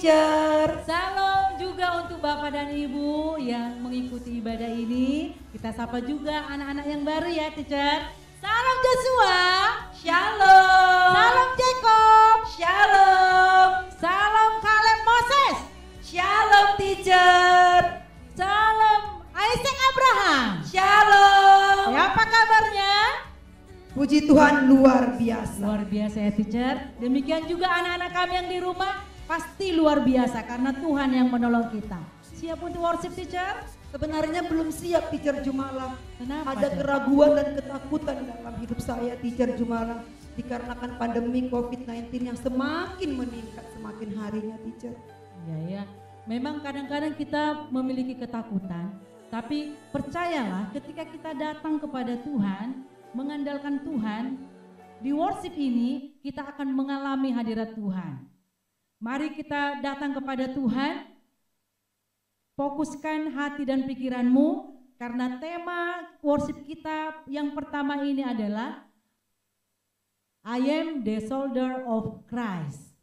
teacher. Salam juga untuk Bapak dan Ibu yang mengikuti ibadah ini. Kita sapa juga anak-anak yang baru ya teacher. Salam Joshua. Shalom. Salam Jacob. Shalom. Salam Caleb Moses. Shalom teacher. Salam Isaac Abraham. Shalom. Ya, apa kabarnya? Puji Tuhan luar biasa. Luar biasa ya teacher. Demikian juga anak-anak kami yang di rumah pasti luar biasa karena Tuhan yang menolong kita. Siap untuk worship teacher? Sebenarnya belum siap teacher Jumala. Kenapa? Ada keraguan dan ketakutan dalam hidup saya teacher Jumala. Dikarenakan pandemi COVID-19 yang semakin meningkat semakin harinya teacher. Iya ya. Memang kadang-kadang kita memiliki ketakutan. Tapi percayalah ketika kita datang kepada Tuhan, mengandalkan Tuhan, di worship ini kita akan mengalami hadirat Tuhan. Mari kita datang kepada Tuhan, fokuskan hati dan pikiranmu karena tema worship kita yang pertama ini adalah I am the soldier of Christ.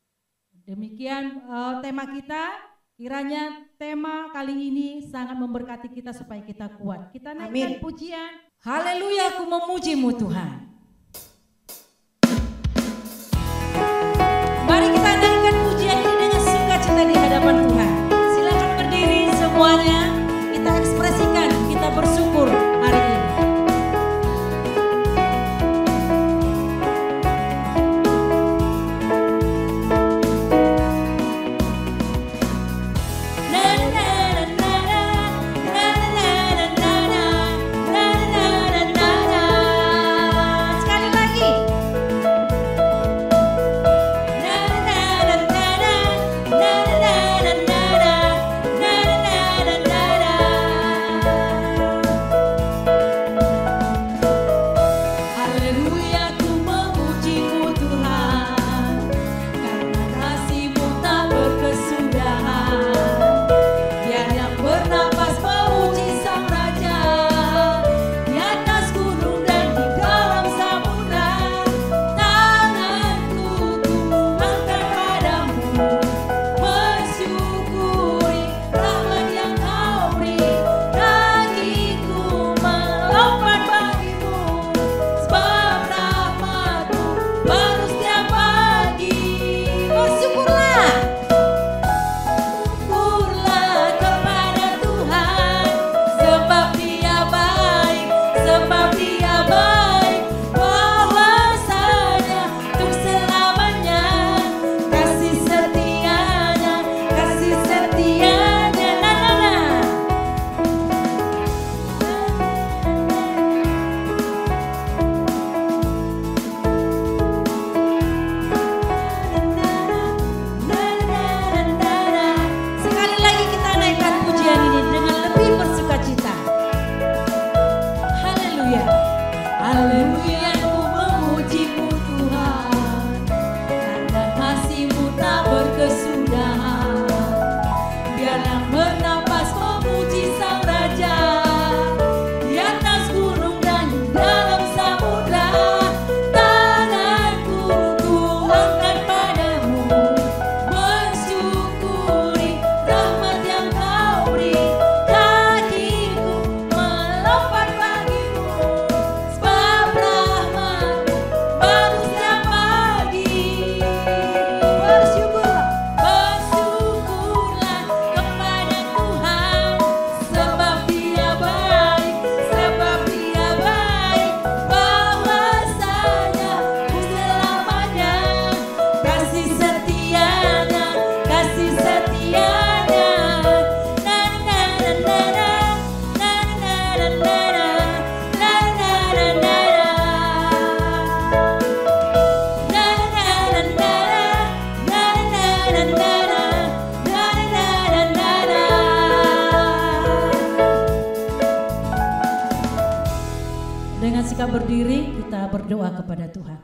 Demikian tema kita. Kiranya tema kali ini sangat memberkati kita supaya kita kuat. Kita naikkan pujian. Haleluya, aku memuji-Mu Tuhan. Mari kita naikkan pujian ini dengan sukacita di hadapan Tuhan. Silakan berdiri semuanya. Kita ekspresikan, kita bersyukur hari ini. Berdiri, kita berdoa kepada Tuhan.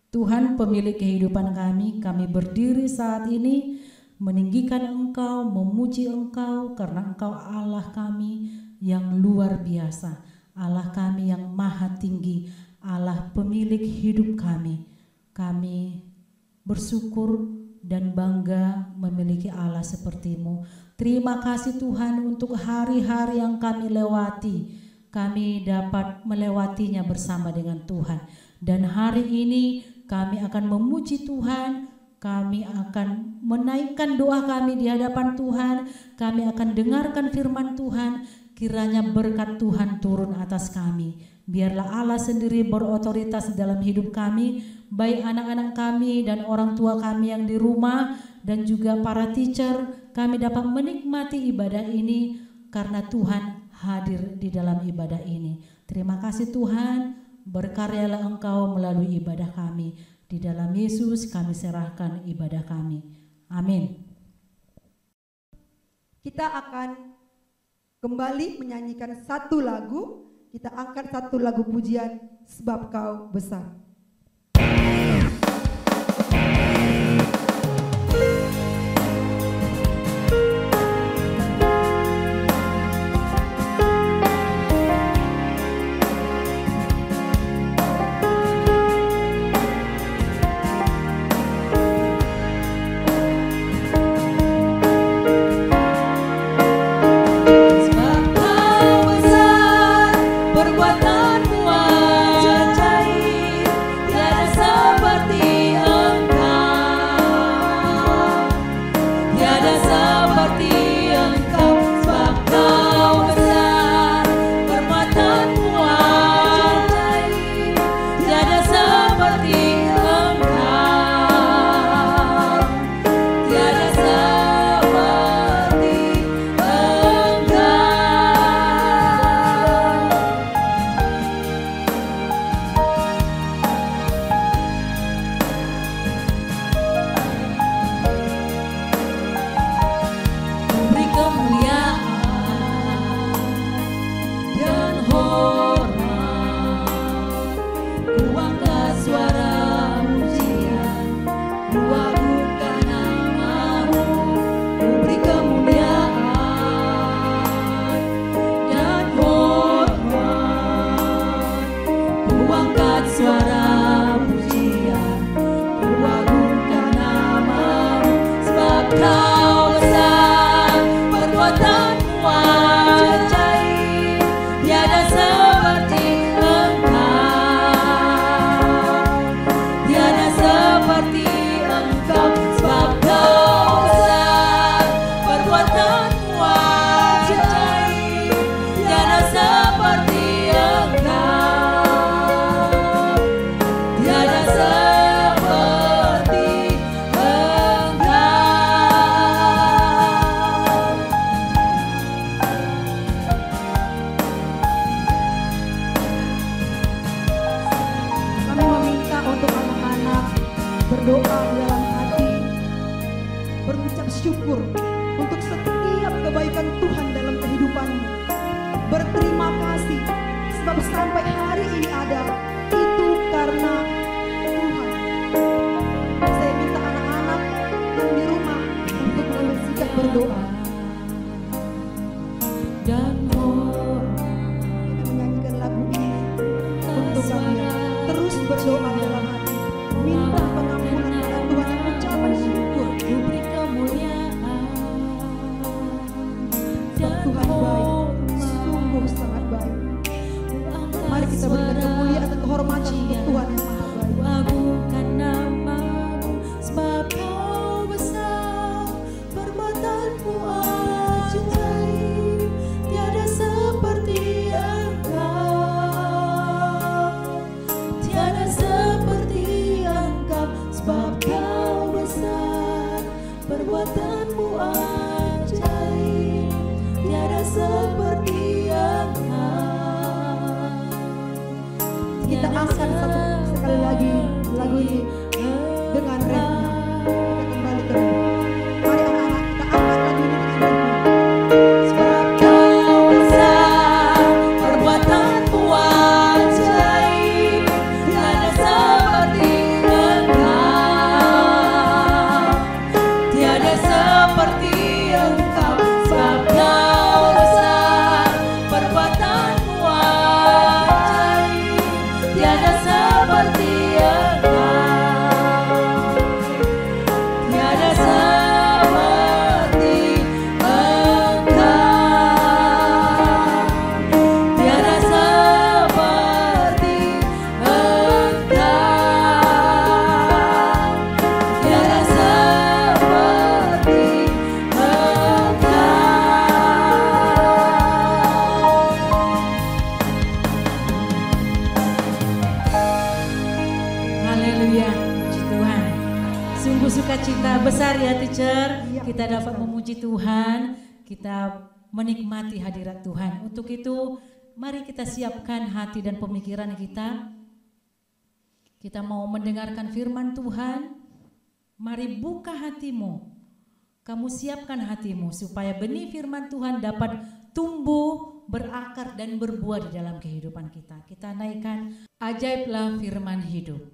Tuhan pemilik kehidupan kami berdiri saat ini meninggikan Engkau, memuji Engkau karena Engkau Allah kami yang luar biasa, Allah kami yang maha tinggi, Allah pemilik hidup kami. Kami bersyukur dan bangga memiliki Allah seperti-Mu. Terima kasih Tuhan untuk hari-hari yang kami lewati. Kami dapat melewatinya bersama dengan Tuhan. Dan hari ini kami akan memuji Tuhan. Kami akan menaikkan doa kami di hadapan Tuhan. Kami akan dengarkan firman Tuhan. Kiranya berkat Tuhan turun atas kami. Biarlah Allah sendiri berotoritas dalam hidup kami, baik anak-anak kami dan orang tua kami yang di rumah, dan juga para teacher. Kami dapat menikmati ibadah ini karena Tuhan hadir di dalam ibadah ini. Terima kasih Tuhan, berkaryalah Engkau melalui ibadah kami. Di dalam Yesus kami serahkan ibadah kami. Amin. Kita akan kembali menyanyikan satu lagu. Kita angkat satu lagu pujian, Sebab Kau Besar. Tiada seperti Engkau. sungguh sukacita besar ya teacher. Iya, Kita dapat Ustaz. memuji Tuhan, kita menikmati hadirat Tuhan. Untuk itu mari kita siapkan hati dan pemikiran kita. Kita mau mendengarkan firman Tuhan. Mari buka hatimu. Kamu siapkan hatimu supaya benih firman Tuhan dapat tumbuh, berakar dan berbuah di dalam kehidupan kita. Kita naikkan ajaiblah firman hidup.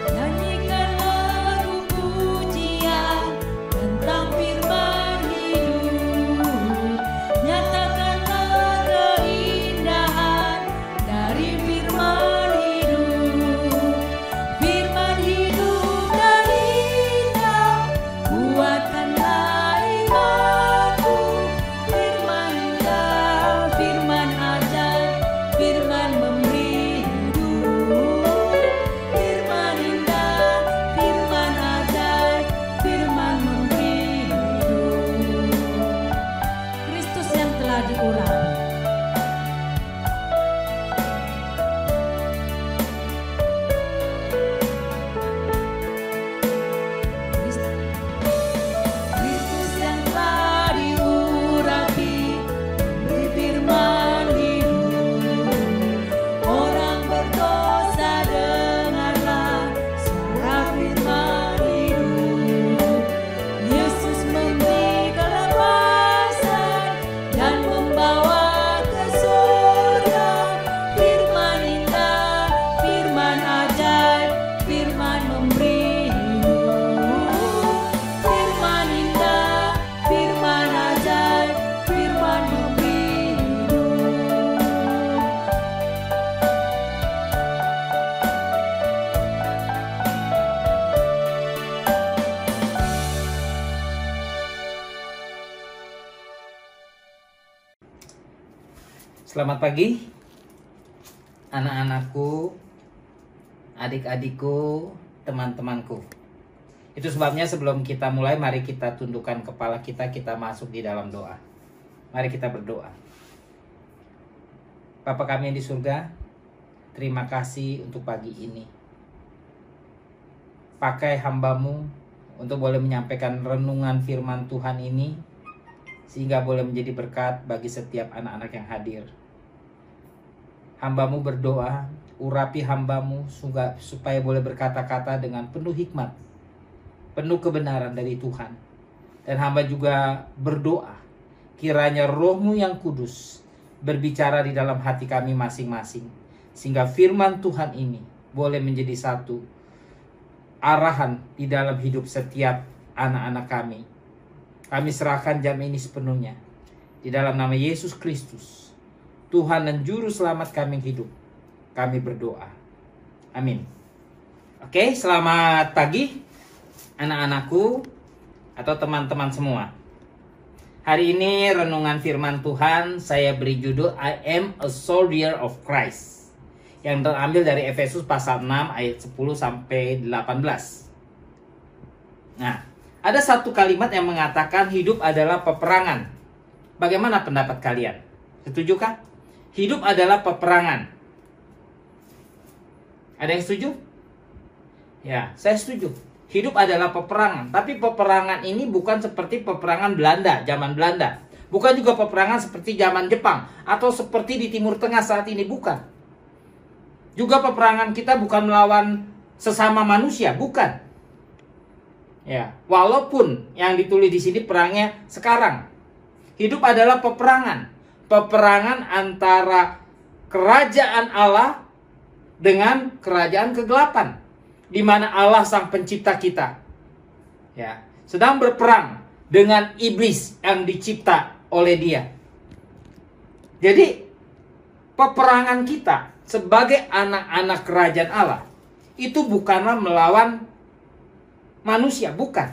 Nyanyikan lagu pujian tentang firman hidup. Nyatakanlah keindahan dari firman hidup. Firman hidup dan indah, kuatkanlah imanku. Firman indah, firman ajaib, firman memberi hidup. Firman indah, firman ajaib, firman memberi hidup. Kristus yang telah diurapi. Kristus yang telah diurapi di firman hidup. Orang berdosa dengarlah suara firman hidup. Yesus memberi kelepasan dan membawa ke surga. Firman indah, firman ajaib, firman memberi hidup. Firman indah, firman ajaib, firman memberi hidup. Selamat pagi, anak-anakku, adik-adikku, teman-temanku. Itu sebabnya sebelum kita mulai, mari kita tundukkan kepala kita masuk di dalam doa. Mari kita berdoa. Bapa kami yang di surga, terima kasih untuk pagi ini. Pakai hamba-Mu untuk boleh menyampaikan renungan firman Tuhan ini, sehingga boleh menjadi berkat bagi setiap anak-anak yang hadir. Hamba-Mu berdoa, urapi hamba-Mu supaya boleh berkata-kata dengan penuh hikmat, penuh kebenaran dari Tuhan. Dan hamba juga berdoa, kiranya Roh-Mu yang kudus berbicara di dalam hati kami masing-masing, sehingga firman Tuhan ini boleh menjadi satu arahan di dalam hidup setiap anak-anak kami. Kami serahkan jam ini sepenuhnya di dalam nama Yesus Kristus, Tuhan dan Juru Selamat kami yang hidup. Kami berdoa. Amin. Oke, selamat pagi anak-anakku atau teman-teman semua. Hari ini renungan firman Tuhan saya beri judul I am a soldier of Christ, yang terambil dari Efesus pasal 6 ayat 10 sampai 18. Nah, ada satu kalimat yang mengatakan hidup adalah peperangan. Bagaimana pendapat kalian? Setujukah? Hidup adalah peperangan. Ada yang setuju? Ya, saya setuju. Hidup adalah peperangan. Tapi peperangan ini bukan seperti peperangan Belanda, zaman Belanda. Bukan juga peperangan seperti zaman Jepang. Atau seperti di Timur Tengah saat ini, bukan. Juga peperangan kita bukan melawan sesama manusia, bukan. Ya, walaupun yang ditulis di sini perangnya sekarang. Hidup adalah peperangan. Peperangan antara kerajaan Allah dengan kerajaan kegelapan, di mana Allah sang pencipta kita, ya, sedang berperang dengan iblis yang dicipta oleh Dia. Jadi peperangan kita sebagai anak-anak kerajaan Allah itu bukanlah melawan manusia, bukan.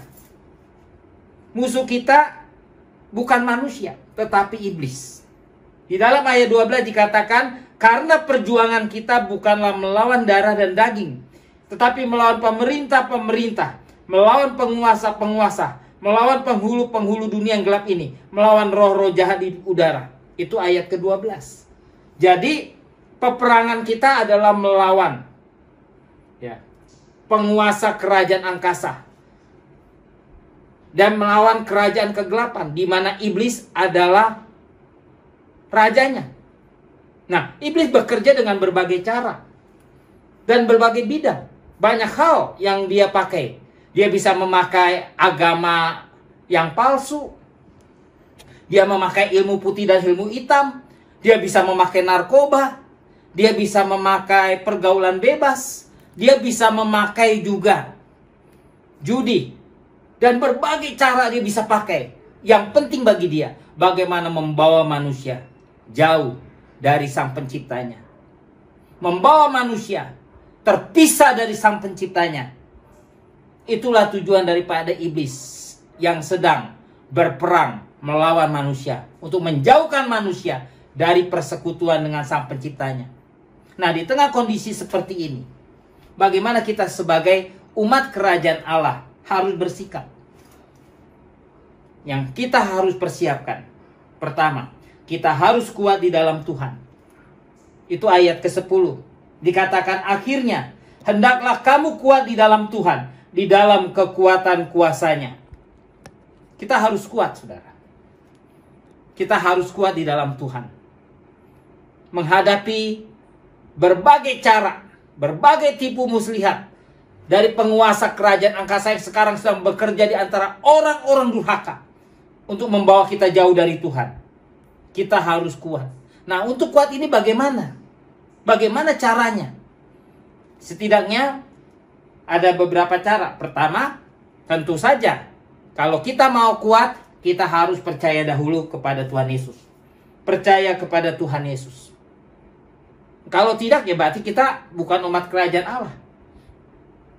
Musuh kita bukan manusia, tetapi iblis. Di dalam ayat 12 dikatakan, karena perjuangan kita bukanlah melawan darah dan daging, tetapi melawan pemerintah-pemerintah, melawan penguasa-penguasa, melawan penghulu-penghulu dunia yang gelap ini, melawan roh-roh jahat di udara. Itu ayat ke-12. Jadi peperangan kita adalah melawan penguasa kerajaan angkasa dan melawan kerajaan kegelapan, di mana iblis adalah rajanya. Nah, iblis bekerja dengan berbagai cara dan berbagai bidang. Banyak hal yang dia pakai. Dia bisa memakai agama yang palsu. Dia memakai ilmu putih dan ilmu hitam. Dia bisa memakai narkoba. Dia bisa memakai pergaulan bebas. Dia bisa memakai juga judi. Dan berbagai cara dia bisa pakai. Yang penting bagi dia, bagaimana membawa manusia jauh dari sang penciptanya. Membawa manusia terpisah dari sang penciptanya. Itulah tujuan daripada iblis yang sedang berperang melawan manusia, untuk menjauhkan manusia dari persekutuan dengan sang penciptanya. Nah, di tengah kondisi seperti ini, bagaimana kita sebagai umat kerajaan Allah harus bersikap? Yang kita harus persiapkan, pertama, kita harus kuat di dalam Tuhan. Itu ayat ke-10. Dikatakan akhirnya, hendaklah kamu kuat di dalam Tuhan, di dalam kekuatan kuasanya. Kita harus kuat, saudara. Kita harus kuat di dalam Tuhan. Menghadapi berbagai cara, berbagai tipu muslihat dari penguasa kerajaan angkasa yang sekarang sedang bekerja di antara orang-orang durhaka untuk membawa kita jauh dari Tuhan. Kita harus kuat. Nah, untuk kuat ini bagaimana? Bagaimana caranya? Setidaknya ada beberapa cara. Pertama, tentu saja, kalau kita mau kuat, kita harus percaya dahulu kepada Tuhan Yesus. Percaya kepada Tuhan Yesus. Kalau tidak, ya berarti kita bukan umat kerajaan Allah.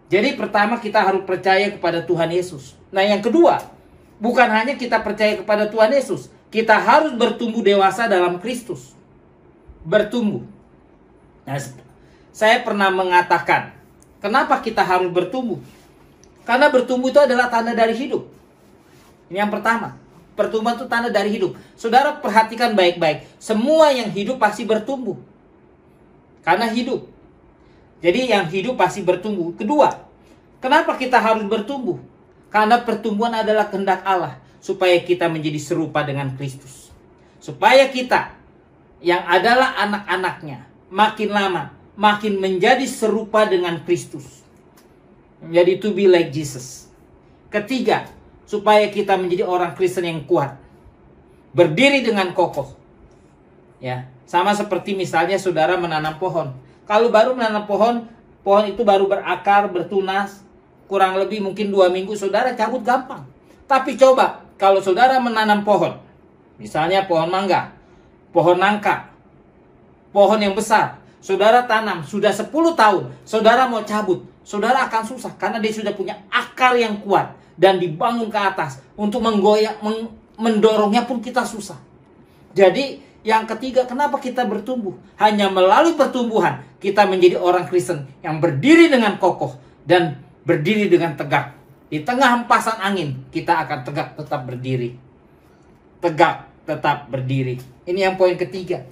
Jadi pertama, kita harus percaya kepada Tuhan Yesus. Nah, yang kedua, bukan hanya kita percaya kepada Tuhan Yesus, kita harus bertumbuh dewasa dalam Kristus. Bertumbuh. Nah, saya pernah mengatakan, kenapa kita harus bertumbuh? Karena bertumbuh itu adalah tanda dari hidup. Ini yang pertama. Pertumbuhan itu tanda dari hidup. Saudara perhatikan baik-baik. Semua yang hidup pasti bertumbuh. Karena hidup. Jadi yang hidup pasti bertumbuh. Kedua, kenapa kita harus bertumbuh? Karena pertumbuhan adalah kehendak Allah. Supaya kita menjadi serupa dengan Kristus. Supaya kita yang adalah anak-anaknya makin lama makin menjadi serupa dengan Kristus. Menjadi to be like Jesus. Ketiga, supaya kita menjadi orang Kristen yang kuat. Berdiri dengan kokoh. Ya, sama seperti misalnya saudara menanam pohon. Kalau baru menanam pohon, pohon itu baru berakar, bertunas, kurang lebih mungkin 2 minggu saudara cabut gampang. Tapi coba kalau saudara menanam pohon, misalnya pohon mangga, pohon nangka, pohon yang besar, saudara tanam sudah 10 tahun, saudara mau cabut, saudara akan susah karena dia sudah punya akar yang kuat dan dibangun ke atas. Untuk menggoyak, mendorongnya pun kita susah. Jadi yang ketiga, kenapa kita bertumbuh? Hanya melalui pertumbuhan kita menjadi orang Kristen yang berdiri dengan kokoh dan berdiri dengan tegak. Di tengah hempasan angin, kita akan tegak tetap berdiri. Tegak tetap berdiri. Ini yang poin ketiga.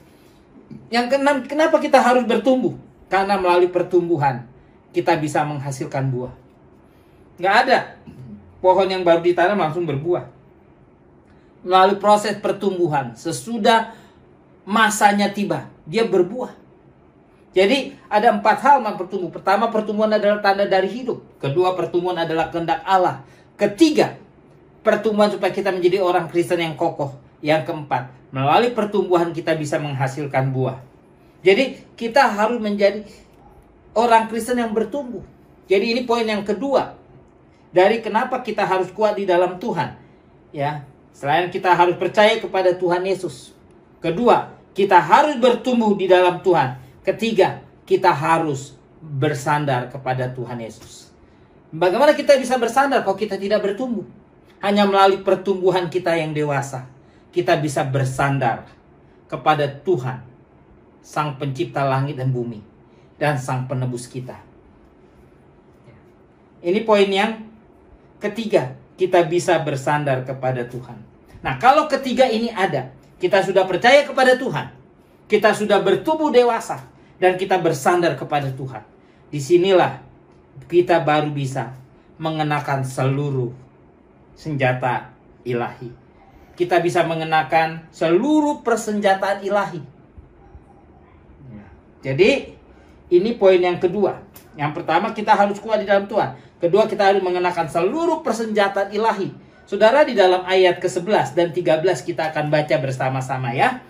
Yang keenam, kenapa kita harus bertumbuh? Karena melalui pertumbuhan, kita bisa menghasilkan buah. Nggak ada pohon yang baru ditanam langsung berbuah. Melalui proses pertumbuhan, sesudah masanya tiba, dia berbuah. Jadi ada 4 hal yang bertumbuh. Pertama, pertumbuhan adalah tanda dari hidup. Kedua, pertumbuhan adalah kehendak Allah. Ketiga, pertumbuhan supaya kita menjadi orang Kristen yang kokoh. Yang keempat, melalui pertumbuhan kita bisa menghasilkan buah. Jadi kita harus menjadi orang Kristen yang bertumbuh. Jadi ini poin yang kedua dari kenapa kita harus kuat di dalam Tuhan. Ya, selain kita harus percaya kepada Tuhan Yesus. Kedua, kita harus bertumbuh di dalam Tuhan. Ketiga, kita harus bersandar kepada Tuhan Yesus. Bagaimana kita bisa bersandar kalau kita tidak bertumbuh? Hanya melalui pertumbuhan kita yang dewasa, kita bisa bersandar kepada Tuhan, Sang Pencipta langit dan bumi, dan Sang Penebus kita. Ini poin yang ketiga, kita bisa bersandar kepada Tuhan. Nah, kalau ketiga ini ada, kita sudah percaya kepada Tuhan, kita sudah bertumbuh dewasa, dan kita bersandar kepada Tuhan. Disinilah kita baru bisa mengenakan seluruh senjata ilahi. Kita bisa mengenakan seluruh persenjataan ilahi. Jadi, ini poin yang kedua. Yang pertama, kita harus kuat di dalam Tuhan. Kedua, kita harus mengenakan seluruh persenjataan ilahi. Saudara, di dalam ayat ke-11 dan 13 kita akan baca bersama-sama ya.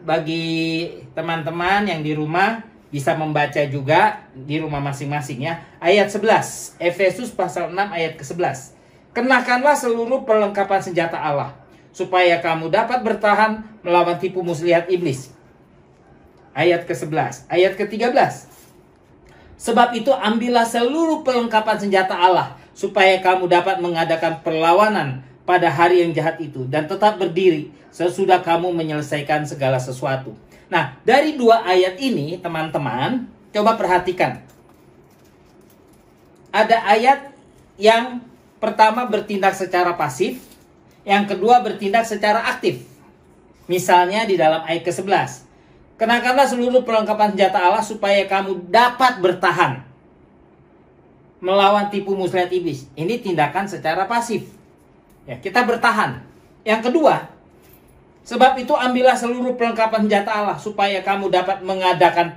Bagi teman-teman yang di rumah, bisa membaca juga di rumah masing-masing ya. Ayat 11, Efesus pasal 6 ayat ke-11. Kenakanlah seluruh perlengkapan senjata Allah, supaya kamu dapat bertahan melawan tipu muslihat iblis. Ayat ke-11, ayat ke-13. Sebab itu ambillah seluruh perlengkapan senjata Allah, supaya kamu dapat mengadakan perlawanan pada hari yang jahat itu, dan tetap berdiri sesudah kamu menyelesaikan segala sesuatu. Nah, dari dua ayat ini, teman-teman, coba perhatikan. Ada ayat yang pertama bertindak secara pasif, yang kedua bertindak secara aktif. Misalnya di dalam ayat ke-11. Kenakanlah seluruh perlengkapan senjata Allah supaya kamu dapat bertahan melawan tipu muslihat iblis. Ini tindakan secara pasif. Ya, kita bertahan. Yang kedua, sebab itu ambillah seluruh perlengkapan senjata Allah supaya kamu dapat mengadakan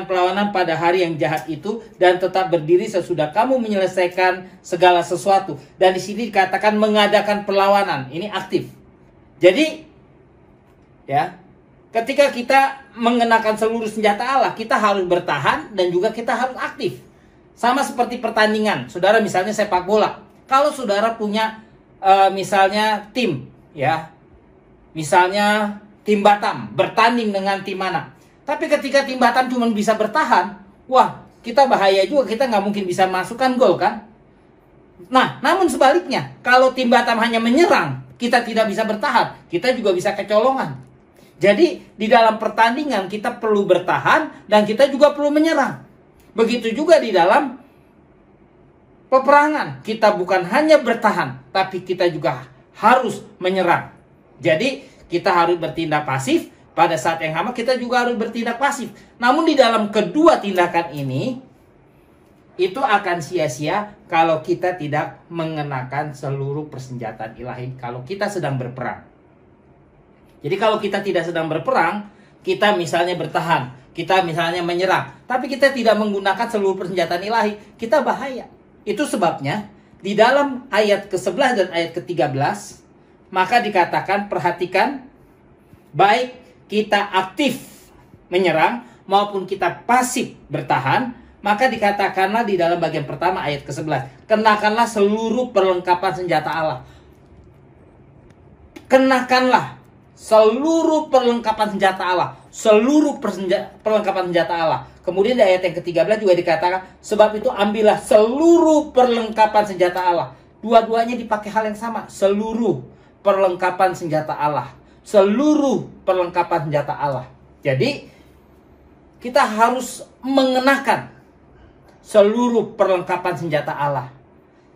perlawanan pada hari yang jahat itu, dan tetap berdiri sesudah kamu menyelesaikan segala sesuatu. Dan di sini dikatakan mengadakan perlawanan. Ini aktif. Jadi, ya, ketika kita mengenakan seluruh senjata Allah, kita harus bertahan dan juga kita harus aktif. Sama seperti pertandingan. Saudara misalnya sepak bola. Kalau saudara punya misalnya tim, ya, misalnya tim Batam bertanding dengan tim mana. Tapi ketika tim Batam cuma bisa bertahan, wah, kita bahaya juga, kita nggak mungkin bisa masukkan gol kan. Nah, namun sebaliknya, kalau tim Batam hanya menyerang, kita tidak bisa bertahan, kita juga bisa kecolongan. Jadi di dalam pertandingan kita perlu bertahan dan kita juga perlu menyerang. Begitu juga di dalam peperangan, kita bukan hanya bertahan, tapi kita juga harus menyerang. Jadi kita harus bertindak pasif, pada saat yang sama kita juga harus bertindak pasif. Namun di dalam kedua tindakan ini, itu akan sia-sia kalau kita tidak mengenakan seluruh persenjataan ilahi kalau kita sedang berperang. Jadi kalau kita tidak sedang berperang, kita misalnya bertahan, kita misalnya menyerang, tapi kita tidak menggunakan seluruh persenjataan ilahi, kita bahaya. Itu sebabnya di dalam ayat ke-11 dan ayat ke-13, maka dikatakan, perhatikan, baik kita aktif menyerang maupun kita pasif bertahan, maka dikatakanlah di dalam bagian pertama ayat ke-11, kenakanlah seluruh perlengkapan senjata Allah. Kenakanlah seluruh perlengkapan senjata Allah, seluruh perlengkapan senjata Allah. Kemudian di ayat yang ke-13 juga dikatakan, sebab itu ambillah seluruh perlengkapan senjata Allah. Dua-duanya dipakai hal yang sama, seluruh perlengkapan senjata Allah, seluruh perlengkapan senjata Allah. Jadi kita harus mengenakan seluruh perlengkapan senjata Allah,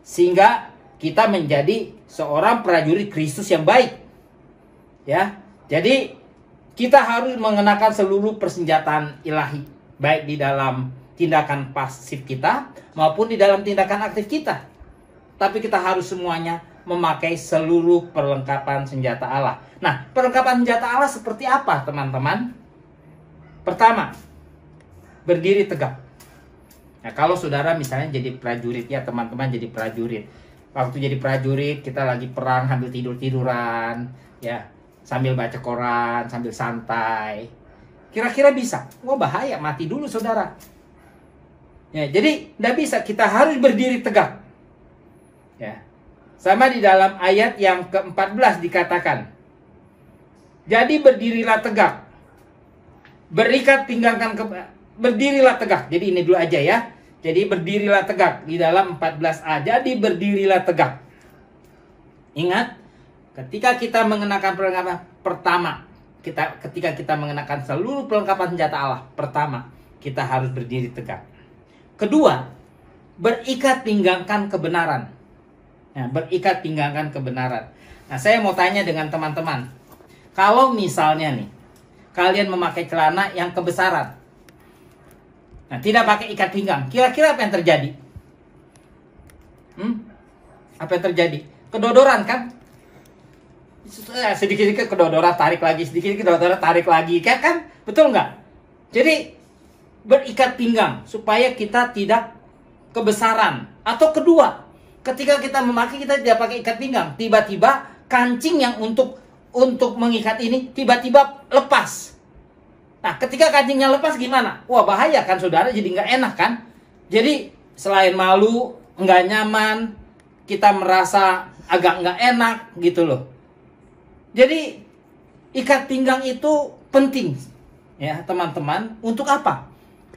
sehingga kita menjadi seorang prajurit Kristus yang baik. Ya, jadi kita harus mengenakan seluruh persenjataan ilahi, baik di dalam tindakan pasif kita maupun di dalam tindakan aktif kita. Tapi kita harus semuanya memakai seluruh perlengkapan senjata Allah. Nah, perlengkapan senjata Allah seperti apa, teman-teman? Pertama, berdiri tegak. Nah, kalau saudara misalnya jadi prajurit, ya teman-teman jadi prajurit. Waktu jadi prajurit, kita lagi perang sambil tidur-tiduran, ya, sambil baca koran, sambil santai. Kira-kira bisa? Wah, bahaya, mati dulu saudara. Ya, jadi tidak bisa, kita harus berdiri tegak. Ya. Sama di dalam ayat yang ke-14 dikatakan, jadi berdirilah tegak, berikat pinggangkan berdirilah tegak. Jadi ini dulu aja ya. Jadi berdirilah tegak di dalam 14a. Jadi berdirilah tegak. Ingat, ketika kita mengenakan perlengkapan pertama, ketika kita mengenakan seluruh perlengkapan senjata Allah, pertama, kita harus berdiri tegak. Kedua, berikat pinggangkan kebenaran. Nah, berikat pinggangkan kebenaran. Nah, saya mau tanya dengan teman-teman. Kalau misalnya nih, kalian memakai celana yang kebesaran, nah, tidak pakai ikat pinggang, kira-kira apa yang terjadi? Apa yang terjadi? Kedodoran kan? Sedikit-sedikit kedodoran, tarik lagi, sedikit-sedikit kedodoran, tarik lagi, kan? Betul nggak? Jadi berikat pinggang supaya kita tidak kebesaran. Atau kedua, ketika kita memakai, kita tidak pakai ikat pinggang, tiba-tiba kancing yang untuk mengikat ini tiba-tiba lepas. Nah, ketika kancingnya lepas gimana? Wah, bahaya kan saudara, jadi nggak enak kan? Jadi selain malu, nggak nyaman, kita merasa agak nggak enak gitu loh. Jadi ikat pinggang itu penting ya teman-teman. Untuk apa?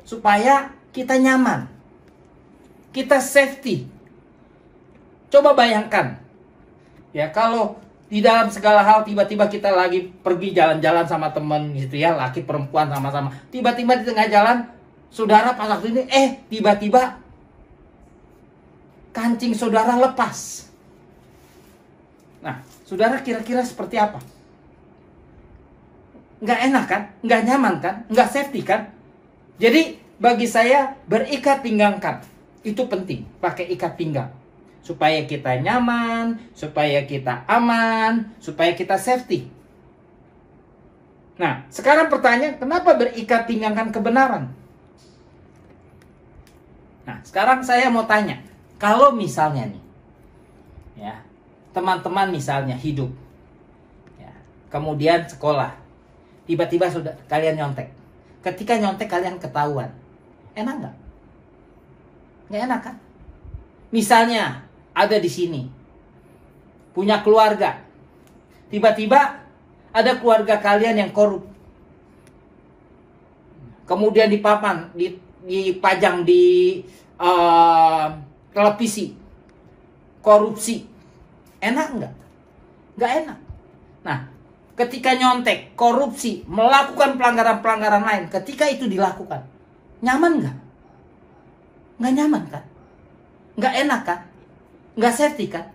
Supaya kita nyaman, kita safety. Coba bayangkan ya, kalau di dalam segala hal tiba-tiba kita lagi pergi jalan-jalan sama temen gitu ya, laki perempuan sama-sama, tiba-tiba di tengah jalan saudara pas waktu ini tiba-tiba kancing saudara lepas. Nah, saudara kira-kira seperti apa? Nggak enak kan? Nggak nyaman kan? Nggak safety kan? Jadi bagi saya berikat pinggangkan itu penting, pakai ikat pinggang supaya kita nyaman, supaya kita aman, supaya kita safety. Nah, sekarang pertanyaan, kenapa berikat pinggangkan kebenaran? Nah, sekarang saya mau tanya, kalau misalnya nih, ya, teman-teman misalnya hidup, ya, kemudian sekolah, tiba-tiba sudah kalian nyontek. Ketika nyontek kalian ketahuan, enak nggak? Nggak enak kan? Misalnya ada di sini, punya keluarga, tiba-tiba ada keluarga kalian yang korup, kemudian dipajang di televisi, korupsi, enak nggak? Nggak enak. Nah, ketika nyontek, korupsi, melakukan pelanggaran-pelanggaran lain, ketika itu dilakukan, nyaman nggak? Nggak nyaman kan? Nggak enak kan? Nggak safety kan?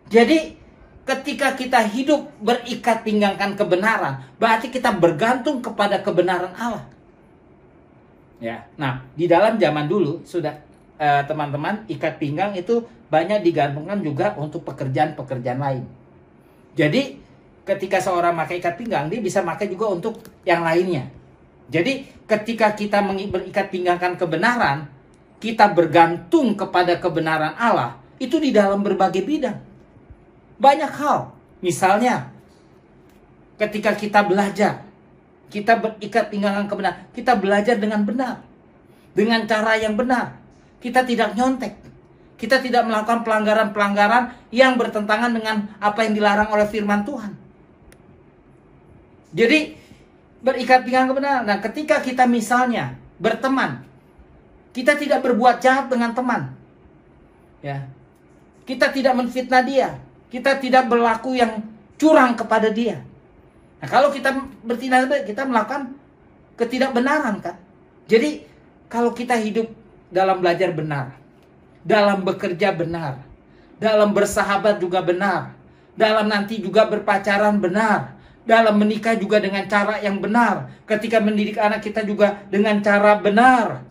Jadi ketika kita hidup berikat pinggangkan kebenaran, berarti kita bergantung kepada kebenaran Allah. Ya, nah di dalam zaman dulu sudah teman-teman, ikat pinggang itu banyak digantungkan juga untuk pekerjaan-pekerjaan lain. Jadi ketika seorang pakai ikat pinggang, dia bisa pakai juga untuk yang lainnya. Jadi ketika kita berikat pinggangkan kebenaran, kita bergantung kepada kebenaran Allah, itu di dalam berbagai bidang. Banyak hal. Misalnya, ketika kita belajar, kita berikat pinggangkan kebenaran, kita belajar dengan benar, dengan cara yang benar. Kita tidak nyontek, kita tidak melakukan pelanggaran-pelanggaran yang bertentangan dengan apa yang dilarang oleh firman Tuhan. Jadi berikat pinggang kebenaran. Nah, ketika kita misalnya berteman, kita tidak berbuat jahat dengan teman, ya, kita tidak menfitnah dia, kita tidak berlaku yang curang kepada dia. Nah, kalau kita bertindak, kita melakukan ketidakbenaran kan. Jadi kalau kita hidup dalam belajar benar, dalam bekerja benar, dalam bersahabat juga benar, dalam nanti juga berpacaran benar, dalam menikah juga dengan cara yang benar, ketika mendidik anak kita juga dengan cara benar,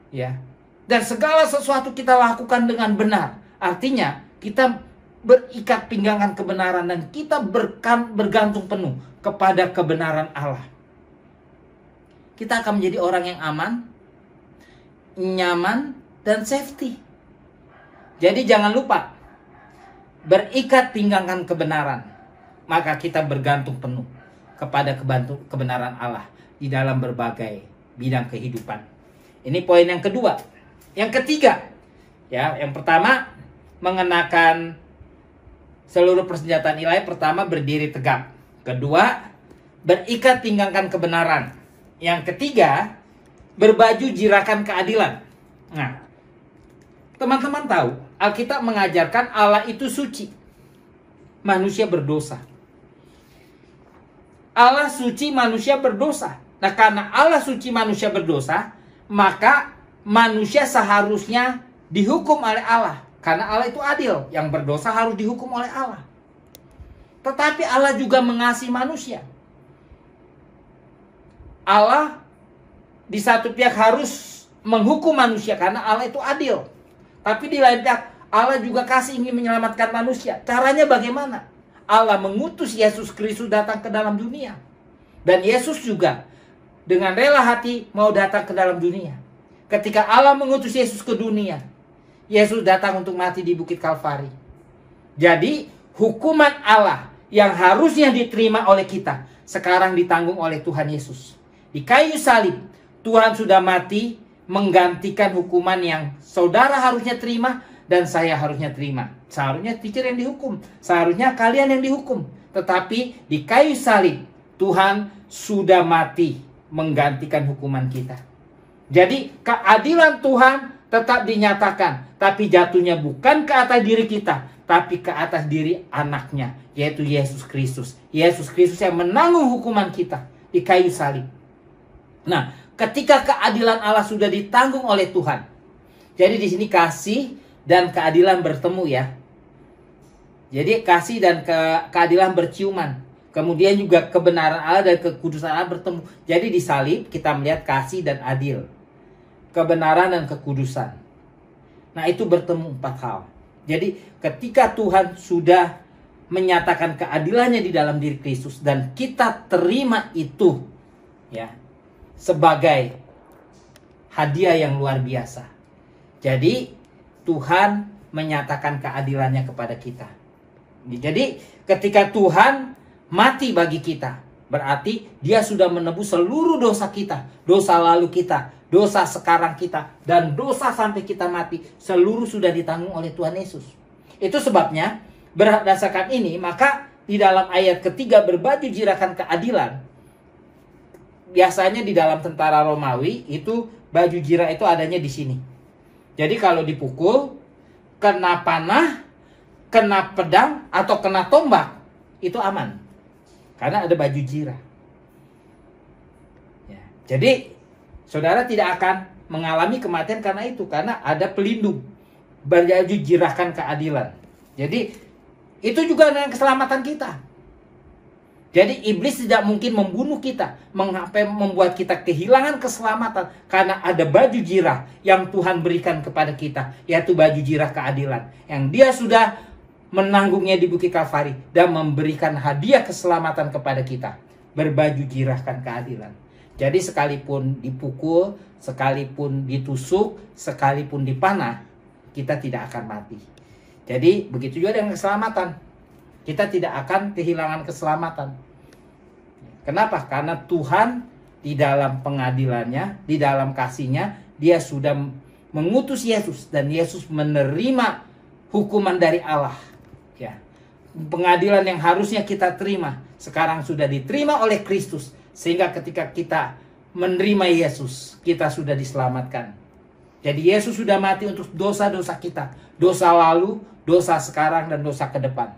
ya, dan segala sesuatu kita lakukan dengan benar. Artinya kita berikat pinggangan kebenaran dan kita bergantung penuh kepada kebenaran Allah. Kita akan menjadi orang yang aman, nyaman, dan safety. Jadi jangan lupa, berikat pinggangkan kebenaran, maka kita bergantung penuh kepada kebenaran Allah di dalam berbagai bidang kehidupan. Ini poin yang kedua. Yang ketiga, ya, yang pertama mengenakan seluruh persenjataan ilahi. Pertama, berdiri tegak. Kedua, berikat pinggangkan kebenaran. Yang ketiga, berbaju jirakan keadilan. Nah, teman-teman tahu, Alkitab mengajarkan Allah itu suci, manusia berdosa. Allah suci, manusia berdosa. Nah, karena Allah suci, manusia berdosa, maka manusia seharusnya dihukum oleh Allah. Karena Allah itu adil, yang berdosa harus dihukum oleh Allah. Tetapi Allah juga mengasihi manusia. Allah di satu pihak harus menghukum manusia karena Allah itu adil. Tapi di lain pihak Allah juga kasih ingin menyelamatkan manusia. Caranya bagaimana? Allah mengutus Yesus Kristus datang ke dalam dunia. Dan Yesus juga dengan rela hati mau datang ke dalam dunia. Ketika Allah mengutus Yesus ke dunia, Yesus datang untuk mati di Bukit Kalvari. Jadi hukuman Allah yang harusnya diterima oleh kita sekarang ditanggung oleh Tuhan Yesus. Di kayu salib Tuhan sudah mati menggantikan hukuman yang saudara harusnya terima dan saya harusnya terima. Seharusnya teacher yang dihukum, seharusnya kalian yang dihukum. Tetapi di kayu salib Tuhan sudah mati menggantikan hukuman kita. Jadi keadilan Tuhan tetap dinyatakan, tapi jatuhnya bukan ke atas diri kita, tapi ke atas diri anaknya, yaitu Yesus Kristus. Yesus Kristus yang menanggung hukuman kita di kayu salib. Nah, ketika keadilan Allah sudah ditanggung oleh Tuhan, jadi di sini kasih dan keadilan bertemu ya. Jadi kasih dan keadilan berciuman. Kemudian juga kebenaran Allah dan kekudusan Allah bertemu. Jadi di salib kita melihat kasih dan adil, kebenaran dan kekudusan. Nah, itu bertemu 4 hal. Jadi ketika Tuhan sudah menyatakan keadilannya di dalam diri Kristus dan kita terima itu ya sebagai hadiah yang luar biasa. Jadi Tuhan menyatakan keadilannya kepada kita. Jadi ketika Tuhan mati bagi kita, berarti dia sudah menebus seluruh dosa kita, dosa lalu kita, dosa sekarang kita, dan dosa sampai kita mati, seluruh sudah ditanggung oleh Tuhan Yesus. Itu sebabnya berdasarkan ini, maka di dalam ayat ketiga berbaju jirakan keadilan. Biasanya di dalam tentara Romawi itu baju jirah itu adanya di sini. Jadi kalau dipukul, kena panah, kena pedang atau kena tombak, itu aman. Karena ada baju jirah. Ya. Jadi saudara tidak akan mengalami kematian karena itu. Karena ada pelindung. Baju jirahkan keadilan. Jadi itu juga dengan keselamatan kita. Jadi iblis tidak mungkin membunuh kita. Membuat kita kehilangan keselamatan. Karena ada baju jirah yang Tuhan berikan kepada kita. Yaitu baju jirah keadilan. Yang dia sudah menanggungnya di Bukit Kalvari dan memberikan hadiah keselamatan kepada kita. Berbaju jirahkan keadilan. Jadi sekalipun dipukul, sekalipun ditusuk, sekalipun dipanah, kita tidak akan mati. Jadi begitu juga dengan keselamatan. Kita tidak akan kehilangan keselamatan. Kenapa? Karena Tuhan di dalam pengadilannya, di dalam kasihnya, dia sudah mengutus Yesus dan Yesus menerima hukuman dari Allah. Ya. Pengadilan yang harusnya kita terima sekarang sudah diterima oleh Kristus, sehingga ketika kita menerima Yesus, kita sudah diselamatkan. Jadi Yesus sudah mati untuk dosa-dosa kita, dosa lalu, dosa sekarang, dan dosa ke depan.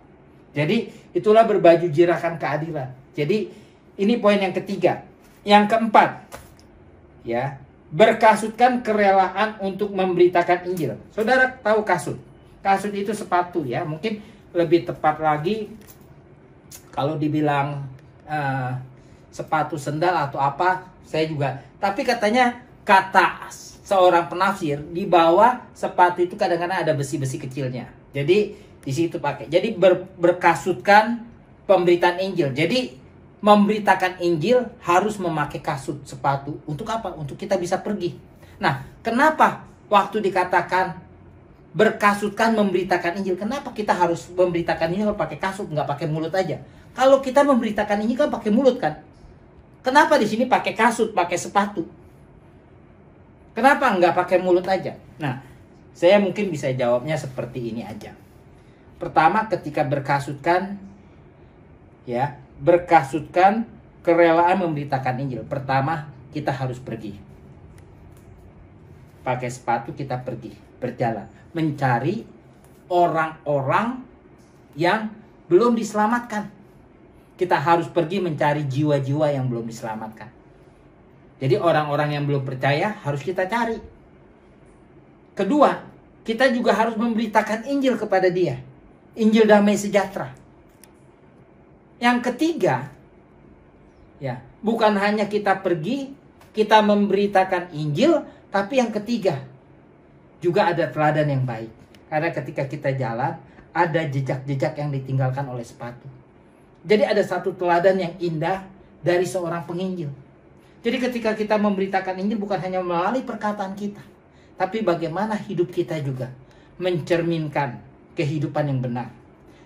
Jadi itulah berbaju jirakan keadilan. Jadi ini poin yang ketiga. Yang keempat, ya, berkasutkan kerelaan untuk memberitakan Injil. Saudara tahu kasut? Kasut itu sepatu ya, mungkin lebih tepat lagi kalau dibilang sepatu sendal atau apa, saya juga. Tapi katanya kata seorang penafsir di bawah sepatu itu kadang-kadang ada besi-besi kecilnya. Jadi di situ pakai. Jadi berkasutkan pemberitaan Injil. Jadi memberitakan Injil harus memakai kasut sepatu. Untuk apa? Untuk kita bisa pergi. Nah, kenapa waktu dikatakan berkasutkan memberitakan Injil? Kenapa kita harus memberitakan Injil pakai kasut, nggak pakai mulut aja? Kalau kita memberitakan Injil kan pakai mulut kan? Kenapa di sini pakai kasut, pakai sepatu? Kenapa nggak pakai mulut aja? Nah, saya mungkin bisa jawabnya seperti ini aja. Pertama, ketika berkasutkan, ya, berkasutkan kerelaan memberitakan Injil. Pertama, kita harus pergi. Pakai sepatu kita pergi, berjalan, mencari orang-orang yang belum diselamatkan. kita harus pergi mencari jiwa-jiwa yang belum diselamatkan. Jadi orang-orang yang belum percaya harus kita cari. Kedua, kita juga harus memberitakan Injil kepada dia. Injil damai sejahtera. Yang ketiga, ya, bukan hanya kita pergi, kita memberitakan Injil, tapi yang ketiga, juga ada teladan yang baik. Karena ketika kita jalan, ada jejak-jejak yang ditinggalkan oleh sepatu. Jadi ada satu teladan yang indah dari seorang penginjil. Jadi ketika kita memberitakan Injil bukan hanya melalui perkataan kita, tapi bagaimana hidup kita juga mencerminkan kehidupan yang benar.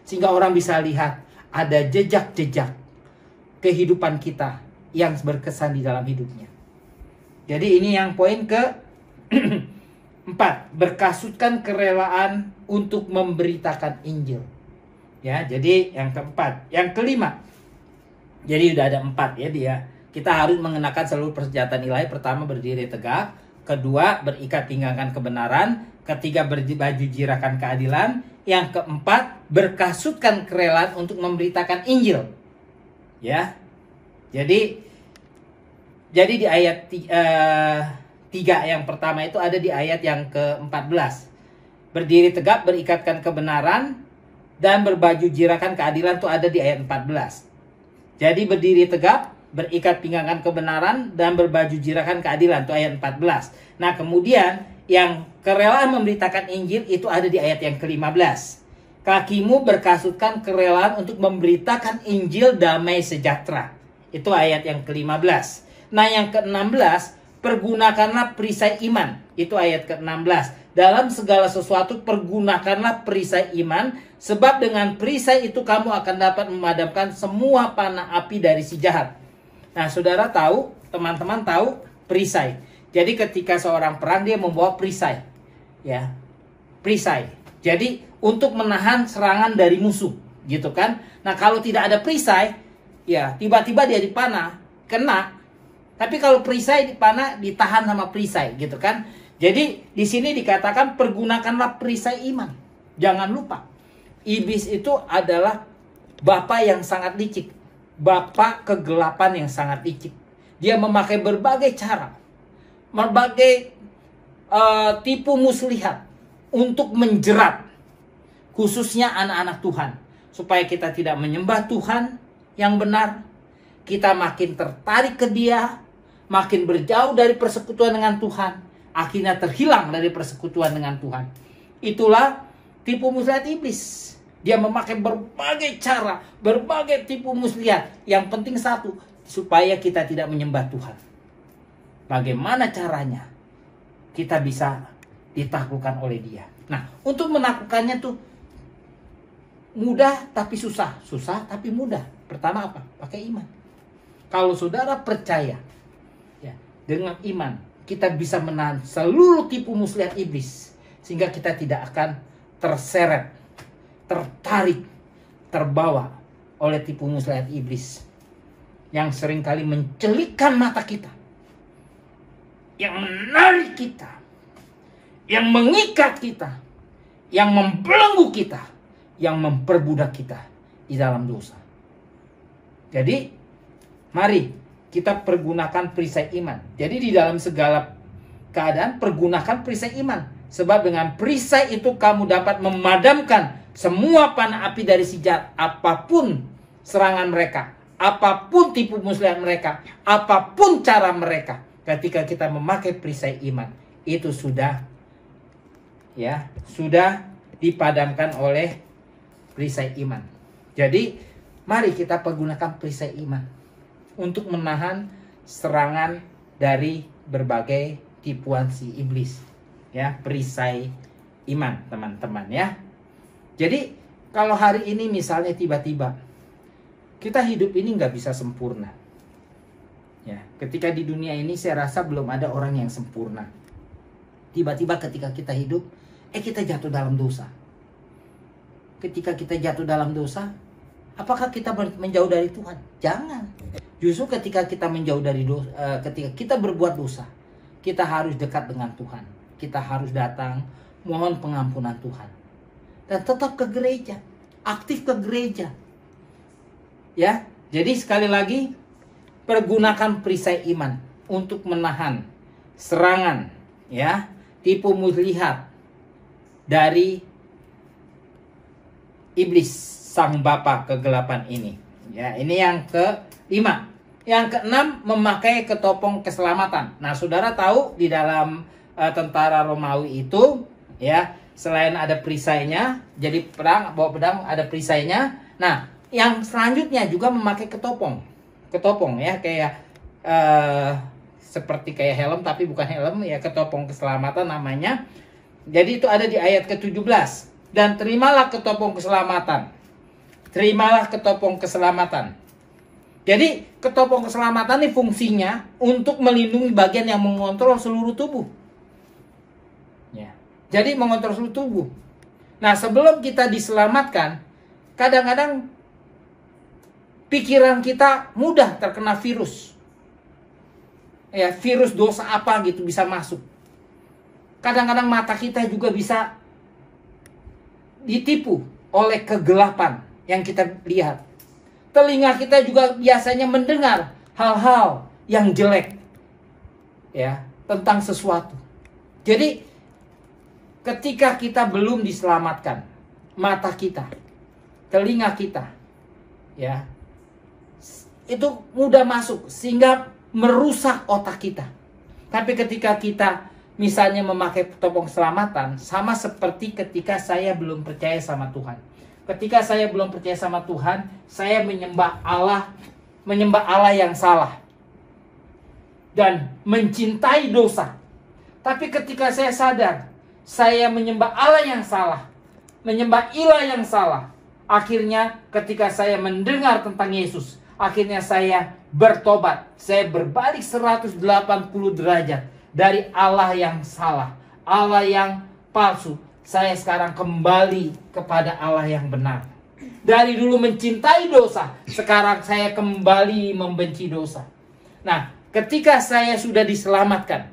Sehingga orang bisa lihat ada jejak-jejak kehidupan kita yang berkesan di dalam hidupnya. Jadi ini yang poin ke-4, berkasutkan kerelaan untuk memberitakan Injil. Ya, jadi yang keempat. Yang kelima, jadi udah ada 4 ya dia. Kita harus mengenakan seluruh persenjataan ilahi. Pertama, berdiri tegak. Kedua, berikat pinggangan kebenaran. Ketiga, berbaju jirakan keadilan. Yang keempat, berkasutkan kerelaan untuk memberitakan Injil. Ya. Jadi di ayat 3 yang pertama itu ada di ayat yang ke-14. Berdiri tegak, berikatkan kebenaran, dan berbaju jirakan keadilan itu ada di ayat 14. Jadi berdiri tegak, berikat pinggangan kebenaran, dan berbaju jirakan keadilan itu ayat 14. Nah kemudian yang kerelaan memberitakan Injil itu ada di ayat yang ke-15. Kakimu berkasutkan kerelaan untuk memberitakan Injil damai sejahtera. Itu ayat yang ke-15. Nah yang ke-16, pergunakanlah perisai iman. Itu ayat ke-16. Dalam segala sesuatu pergunakanlah perisai iman, sebab dengan perisai itu kamu akan dapat memadamkan semua panah api dari si jahat. Nah saudara tahu, teman-teman tahu perisai. Jadi ketika seorang perang dia membawa perisai. Ya, perisai. Jadi untuk menahan serangan dari musuh, gitu kan. Nah kalau tidak ada perisai, ya tiba-tiba dia dipanah, kena. Tapi kalau perisai dipanah, ditahan sama perisai, gitu kan. Jadi di sini dikatakan pergunakanlah perisai iman. Jangan lupa, iblis itu adalah bapa yang sangat licik, bapa kegelapan yang sangat licik. Dia memakai berbagai cara, berbagai tipu muslihat untuk menjerat, khususnya anak-anak Tuhan, supaya kita tidak menyembah Tuhan yang benar. Kita makin tertarik ke Dia, makin berjauh dari persekutuan dengan Tuhan. Akhirnya terhilang dari persekutuan dengan Tuhan. Itulah tipu muslihat iblis. Dia memakai berbagai cara, berbagai tipu muslihat. Yang penting satu, supaya kita tidak menyembah Tuhan. Bagaimana caranya? Kita bisa ditaklukkan oleh dia. Nah, untuk menaklukkannya tuh mudah tapi susah. Susah tapi mudah. Pertama apa? Pakai iman. Kalau saudara percaya, ya, dengan iman, kita bisa menahan seluruh tipu muslihat iblis. Sehingga kita tidak akan terseret, tertarik, terbawa oleh tipu muslihat iblis. Yang seringkali mencelikkan mata kita. Yang menarik kita. Yang mengikat kita. Yang membelenggu kita. Yang memperbudak kita di dalam dosa. Jadi, mari kita pergunakan perisai iman. Jadi di dalam segala keadaan pergunakan perisai iman. Sebab dengan perisai itu kamu dapat memadamkan semua panah api dari si jahat. Apapun serangan mereka, apapun tipu muslihat mereka, apapun cara mereka. Ketika kita memakai perisai iman, itu sudah dipadamkan oleh perisai iman. Jadi mari kita pergunakan perisai iman untuk menahan serangan dari berbagai tipuan si iblis. Ya, perisai iman, teman-teman ya. Jadi, kalau hari ini misalnya tiba-tiba kita hidup ini nggak bisa sempurna. Ya, ketika di dunia ini saya rasa belum ada orang yang sempurna. Tiba-tiba ketika kita hidup, kita jatuh dalam dosa. Ketika kita jatuh dalam dosa, apakah kita menjauh dari Tuhan? Jangan. Justru ketika kita menjauh dari dosa, ketika kita berbuat dosa, kita harus dekat dengan Tuhan. Kita harus datang mohon pengampunan Tuhan. Dan tetap ke gereja, aktif ke gereja. Ya, Jadi sekali lagi, pergunakan perisai iman untuk menahan serangan, ya, tipu muslihat dari iblis, sang bapa kegelapan ini. Ya, ini yang kelima. Yang keenam, memakai ketopong keselamatan. Nah, saudara tahu di dalam tentara Romawi itu, ya, selain ada perisainya, jadi bawa pedang ada perisainya. Nah, yang selanjutnya juga memakai ketopong, ya, kayak seperti kayak helm tapi bukan helm, ya, ketopong keselamatan namanya. Jadi itu ada di ayat ke-17. Dan terimalah ketopong keselamatan. Terimalah ketopong keselamatan. Jadi ketopong keselamatan ini fungsinya untuk melindungi bagian yang mengontrol seluruh tubuh. Ya. Jadi mengontrol seluruh tubuh. Nah, sebelum kita diselamatkan, kadang-kadang pikiran kita mudah terkena virus. Ya, virus dosa apa gitu bisa masuk. Kadang-kadang mata kita juga bisa ditipu oleh kegelapan yang kita lihat. Telinga kita juga biasanya mendengar hal-hal yang jelek, ya, tentang sesuatu. Jadi ketika kita belum diselamatkan, mata kita, telinga kita, ya, itu mudah masuk sehingga merusak otak kita. Tapi ketika kita misalnya memakai ketopong keselamatan, sama seperti ketika saya belum percaya sama Tuhan. Ketika saya belum percaya sama Tuhan, saya menyembah Allah yang salah dan mencintai dosa. Tapi ketika saya sadar, saya menyembah Allah yang salah, menyembah ilah yang salah. Akhirnya ketika saya mendengar tentang Yesus, akhirnya saya bertobat. Saya berbalik 180 derajat dari Allah yang salah, Allah yang palsu. Saya sekarang kembali kepada Allah yang benar. Dari dulu mencintai dosa, sekarang saya kembali membenci dosa. Nah, ketika saya sudah diselamatkan,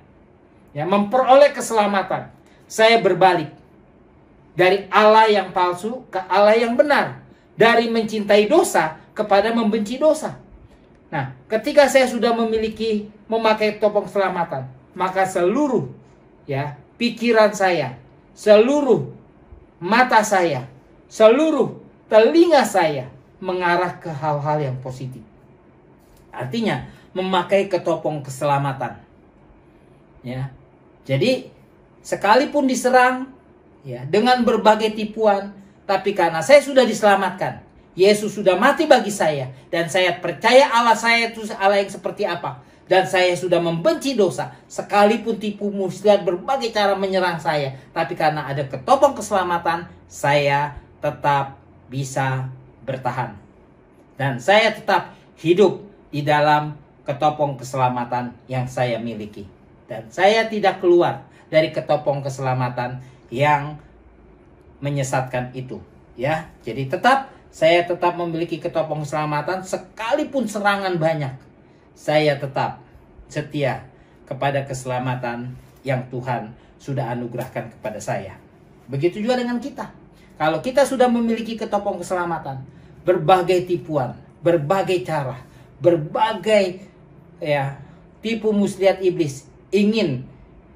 ya, memperoleh keselamatan, saya berbalik dari Allah yang palsu ke Allah yang benar, dari mencintai dosa kepada membenci dosa. Nah, ketika saya sudah memakai topeng keselamatan, maka seluruh, ya, pikiran saya, seluruh mata saya, seluruh telinga saya mengarah ke hal-hal yang positif. Artinya memakai ketopong keselamatan. Ya. Jadi sekalipun diserang, ya, dengan berbagai tipuan, tapi karena saya sudah diselamatkan, Yesus sudah mati bagi saya, dan saya percaya Allah saya itu Allah yang seperti apa, dan saya sudah membenci dosa, sekalipun tipu muslihat berbagai cara menyerang saya, tapi karena ada ketopong keselamatan, saya tetap bisa bertahan. Dan saya tetap hidup di dalam ketopong keselamatan yang saya miliki. Dan saya tidak keluar dari ketopong keselamatan yang menyesatkan itu. Ya, jadi saya tetap memiliki ketopong keselamatan sekalipun serangan banyak. Saya tetap setia kepada keselamatan yang Tuhan sudah anugerahkan kepada saya. Begitu juga dengan kita. Kalau kita sudah memiliki ketopong keselamatan, berbagai tipuan, berbagai cara, berbagai, ya, tipu muslihat iblis ingin,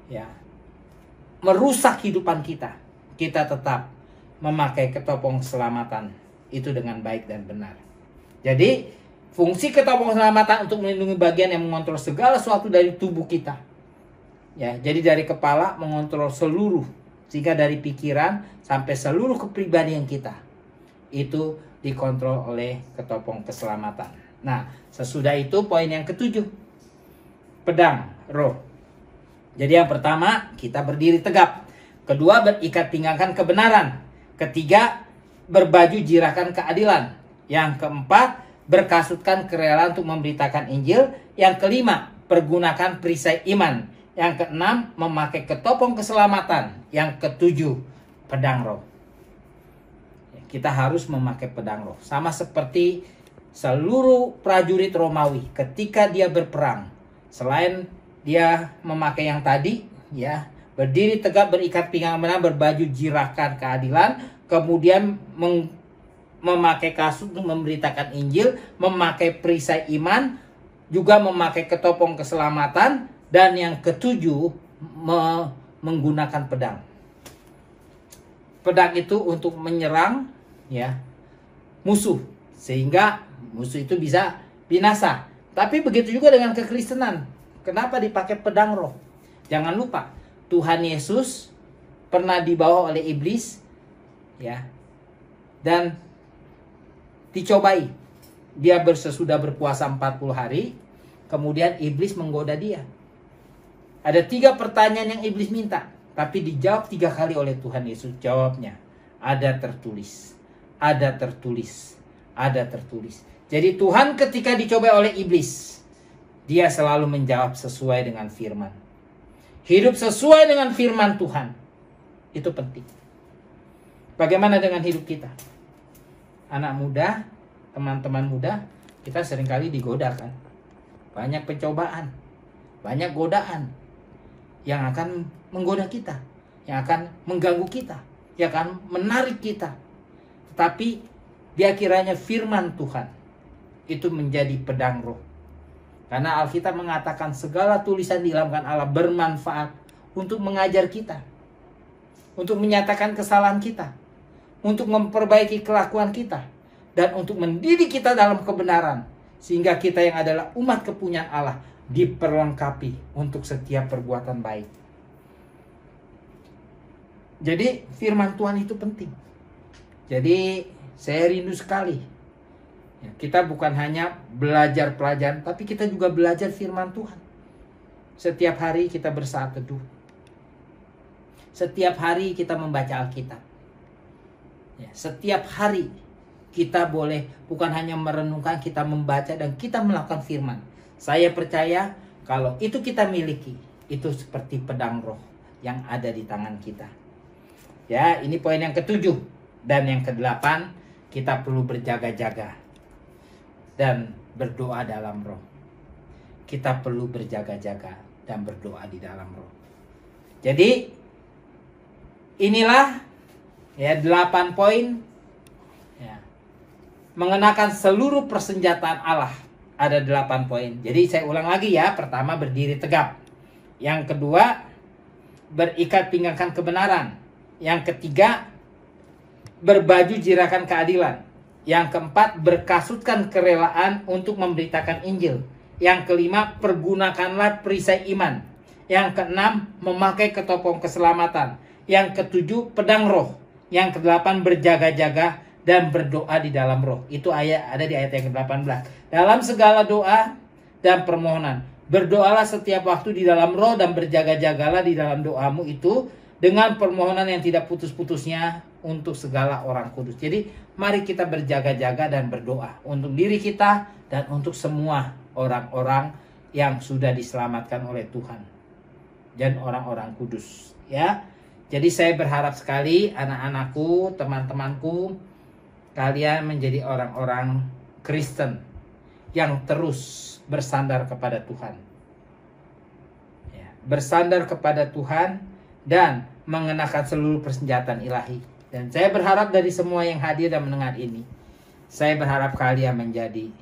ya, merusak kehidupan kita, kita tetap memakai ketopong keselamatan itu dengan baik dan benar. Jadi fungsi ketopong keselamatan untuk melindungi bagian yang mengontrol segala sesuatu dari tubuh kita. Ya, jadi dari kepala mengontrol seluruh, sehingga dari pikiran sampai seluruh kepribadian kita itu dikontrol oleh ketopong keselamatan. Nah, sesudah itu poin yang ke-7, pedang roh. Jadi yang pertama, kita berdiri tegap. Kedua, berikat pinggangkan kebenaran. Ketiga, berbaju jirakan keadilan. Yang keempat, berkasutkan kerelaan untuk memberitakan Injil. Yang kelima, pergunakan perisai iman. Yang keenam, memakai ketopong keselamatan. Yang ketujuh, pedang roh. Kita harus memakai pedang roh. Sama seperti seluruh prajurit Romawi ketika dia berperang. Selain dia memakai yang tadi, ya, berdiri tegap, berikat pinggang benar, berbaju jirakan keadilan, kemudian memakai kasut untuk memberitakan Injil, memakai perisai iman, juga memakai ketopong keselamatan, dan yang ketujuh menggunakan pedang. Pedang itu untuk menyerang ya musuh, sehingga musuh itu bisa binasa. Tapi begitu juga dengan kekristenan. Kenapa dipakai pedang roh? Jangan lupa, Tuhan Yesus pernah dibawa oleh iblis ya, dan dicobai. Dia sesudah berpuasa 40 hari, kemudian iblis menggoda dia. Ada 3 pertanyaan yang iblis minta, tapi dijawab 3 kali oleh Tuhan Yesus. Jawabnya, ada tertulis, ada tertulis, ada tertulis. Jadi Tuhan ketika dicobai oleh iblis, dia selalu menjawab sesuai dengan firman. Hidup sesuai dengan firman Tuhan, itu penting. Bagaimana dengan hidup kita? Anak muda, teman-teman muda, kita seringkali digoda kan. Banyak pencobaan, banyak godaan yang akan menggoda kita, yang akan mengganggu kita, yang akan menarik kita. Tetapi dia kiranya firman Tuhan itu menjadi pedang roh. Karena Alkitab mengatakan segala tulisan di dalam Allah bermanfaat untuk mengajar kita, untuk menyatakan kesalahan kita, untuk memperbaiki kelakuan kita, dan untuk mendidik kita dalam kebenaran, sehingga kita yang adalah umat kepunyaan Allah diperlengkapi untuk setiap perbuatan baik. Jadi firman Tuhan itu penting. Jadi saya rindu sekali ya, kita bukan hanya belajar pelajaran, tapi kita juga belajar firman Tuhan. Setiap hari kita bersaat teduh, setiap hari kita membaca Alkitab ya, setiap hari kita boleh bukan hanya merenungkan, kita membaca dan kita melakukan firman. Saya percaya kalau itu kita miliki, itu seperti pedang roh yang ada di tangan kita. Ya, ini poin yang ke-7. Dan yang ke-8, kita perlu berjaga-jaga dan berdoa dalam roh. Kita perlu berjaga-jaga dan berdoa di dalam roh. Jadi, inilah ya 8 poin ya, mengenakan seluruh persenjataan Allah. Ada 8 poin. Jadi saya ulang lagi ya. Pertama, berdiri tegap. Yang kedua, berikat pinggangkan kebenaran. Yang ketiga, berbaju jirakan keadilan. Yang keempat, berkasutkan kerelaan untuk memberitakan Injil. Yang kelima, pergunakanlah perisai iman. Yang keenam, memakai ketopong keselamatan. Yang ketujuh, pedang roh. Yang kedelapan, berjaga-jaga dan berdoa di dalam roh. Itu ada di ayat yang ke-18. Dalam segala doa dan permohonan, berdoalah setiap waktu di dalam roh dan berjaga-jagalah di dalam doamu itu dengan permohonan yang tidak putus-putusnya untuk segala orang kudus. Jadi mari kita berjaga-jaga dan berdoa untuk diri kita dan untuk semua orang-orang yang sudah diselamatkan oleh Tuhan dan orang-orang kudus ya. Jadi saya berharap sekali anak-anakku, teman-temanku, kalian menjadi orang-orang Kristen yang terus bersandar kepada Tuhan ya, bersandar kepada Tuhan dan mengenakan seluruh persenjataan ilahi. Dan saya berharap dari semua yang hadir dan mendengar ini, saya berharap kalian menjadi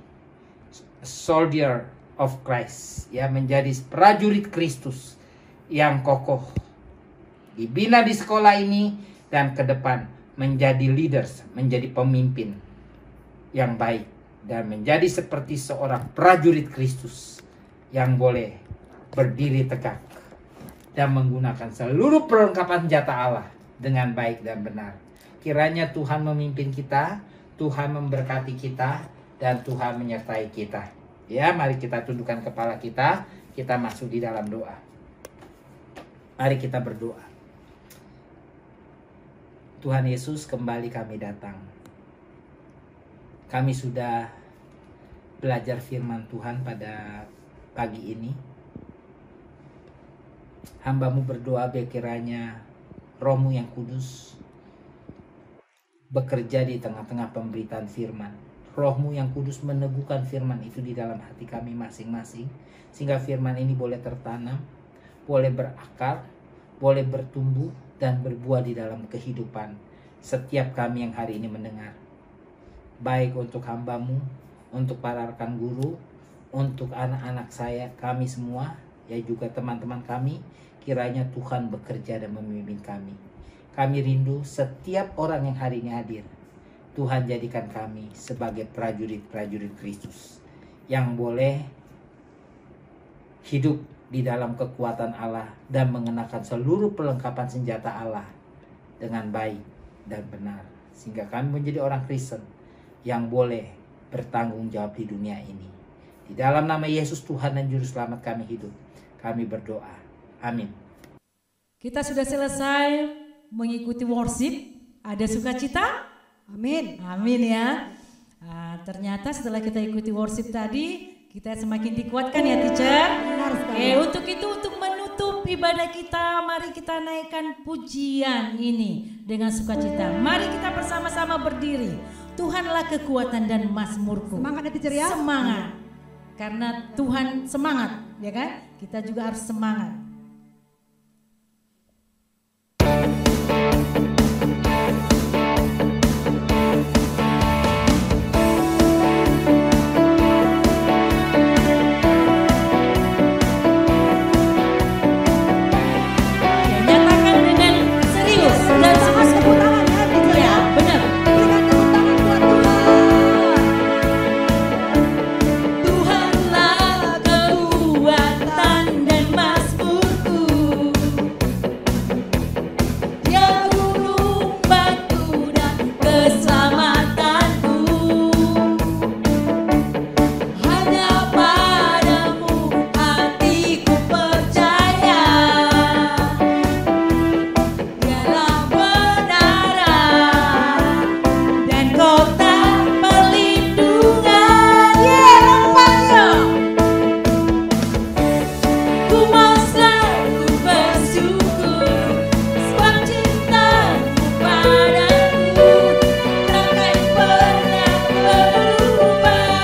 soldier of Christ ya, menjadi prajurit Kristus yang kokoh, dibina di sekolah ini dan ke depan menjadi leaders, menjadi pemimpin yang baik dan menjadi seperti seorang prajurit Kristus yang boleh berdiri tegak dan menggunakan seluruh perlengkapan senjata Allah dengan baik dan benar. Kiranya Tuhan memimpin kita, Tuhan memberkati kita, dan Tuhan menyertai kita. Ya, mari kita tundukkan kepala kita masuk di dalam doa. Mari kita berdoa. Tuhan Yesus, kembali kami datang. Kami sudah belajar firman Tuhan pada pagi ini. Hamba-Mu berdoa kiranya Roh-Mu yang kudus bekerja di tengah-tengah pemberitaan firman. Roh-Mu yang kudus meneguhkan firman itu di dalam hati kami masing-masing, sehingga firman ini boleh tertanam, boleh berakar, boleh bertumbuh dan berbuah di dalam kehidupan setiap kami yang hari ini mendengar. baik untuk hamba-Mu, untuk para rekan guru, untuk anak-anak saya, kami semua, ya juga teman-teman kami. Kiranya Tuhan bekerja dan memimpin kami. Kami rindu setiap orang yang hari ini hadir. Tuhan jadikan kami sebagai prajurit-prajurit Kristus yang boleh hidup di dalam kekuatan Allah dan mengenakan seluruh perlengkapan senjata Allah dengan baik dan benar. Sehingga kami menjadi orang Kristen yang boleh bertanggung jawab di dunia ini. Di dalam nama Yesus Tuhan dan Juru Selamat kami hidup. Kami berdoa. Amin. Kita sudah selesai mengikuti worship. Ada sukacita? Amin. Amin ya. Ternyata setelah kita ikuti worship tadi, kita semakin dikuatkan ya teacher. Benar sekali. Untuk itu, untuk menutup ibadah kita, mari kita naikkan pujian ini dengan sukacita. Mari kita bersama-sama berdiri. Tuhanlah kekuatan dan mazmurku. Semangat ya teacher ya. Semangat. Karena Tuhan semangat, ya kan? Kita juga harus semangat. Nyatakan dengan serius dan sungguh-sungguh. Ya, benar. Tuhanlah kekuatan dan mazmurku. Dia gunung batu dan keselamatanku. Hanya padamu hatiku percaya. Dialah kebenaran dan kota perlindungan. Rupanya ku mau selalu bersyukur sebab cintamu padaku takkan pernah berubah.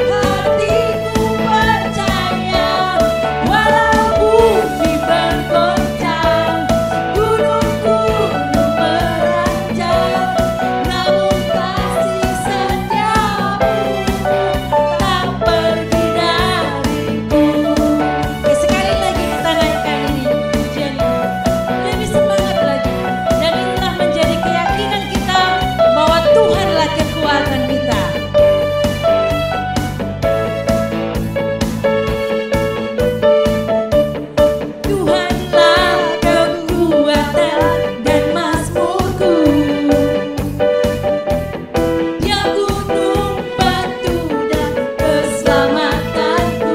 Hatiku percaya walau bumi bergoncang, gunung-gunung beranjak, namun kasih setiamu tak pergi dariku. Sekali lagi kita naikkan ini pujian ini lebih semangat lagi, dan inilah menjadi keyakinan kita bahwa Tuhanlah kekuatan kita. Tuhanlah kekuatan dan mazmurku. Dia gunung batu dan keselamatanku.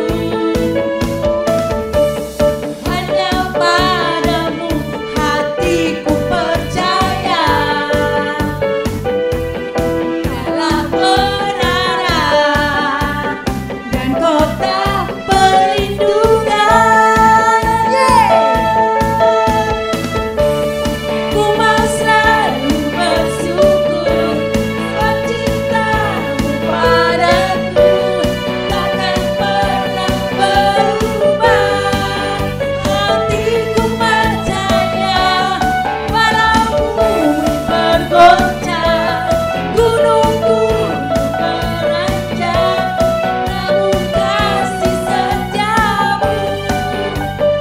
Hanya padamu hatiku percaya. Dialah kebenaran dan kota perlindungan. Ku mau selalu bersyukur sebab cintamu padaku takkan pernah berubah. Hatiku percaya walau bumi bergoncang, gunung-gunung beranjak, namun kasih setiamu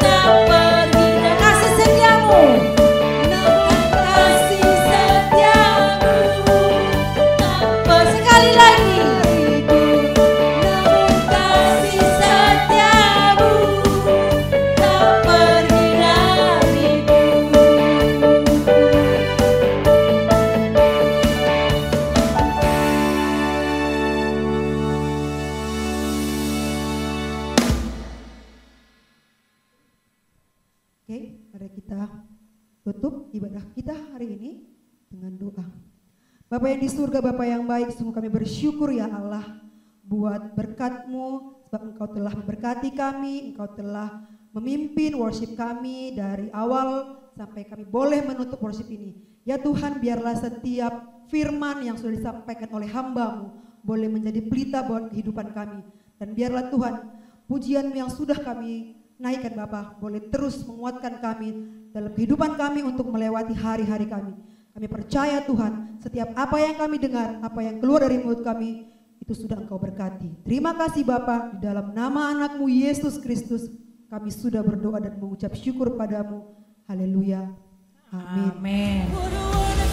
tak pergi. Dan kasih setiamu, namun kasih setiamu tak pergi. Sekali lagi, namun kasih setiamu tak pergi dariku. Oke, mari kita tutup ibadah kita hari ini dengan doa. Bapa yang di surga, Bapa yang baik, sungguh kami bersyukur ya Allah buat berkat-Mu, sebab Engkau telah memberkati kami, Engkau telah memimpin worship kami dari awal sampai kami boleh menutup worship ini. Ya Tuhan, biarlah setiap firman yang sudah disampaikan oleh hamba-Mu boleh menjadi pelita buat kehidupan kami. Dan biarlah Tuhan, pujian-Mu yang sudah kami naikkan Bapa boleh terus menguatkan kami dalam kehidupan kami untuk melewati hari-hari kami. Kami percaya Tuhan, setiap apa yang kami dengar, apa yang keluar dari mulut kami, itu sudah Engkau berkati. Terima kasih Bapa, di dalam nama anak-Mu Yesus Kristus, kami sudah berdoa dan mengucap syukur padamu. Haleluya. Amin. Amin.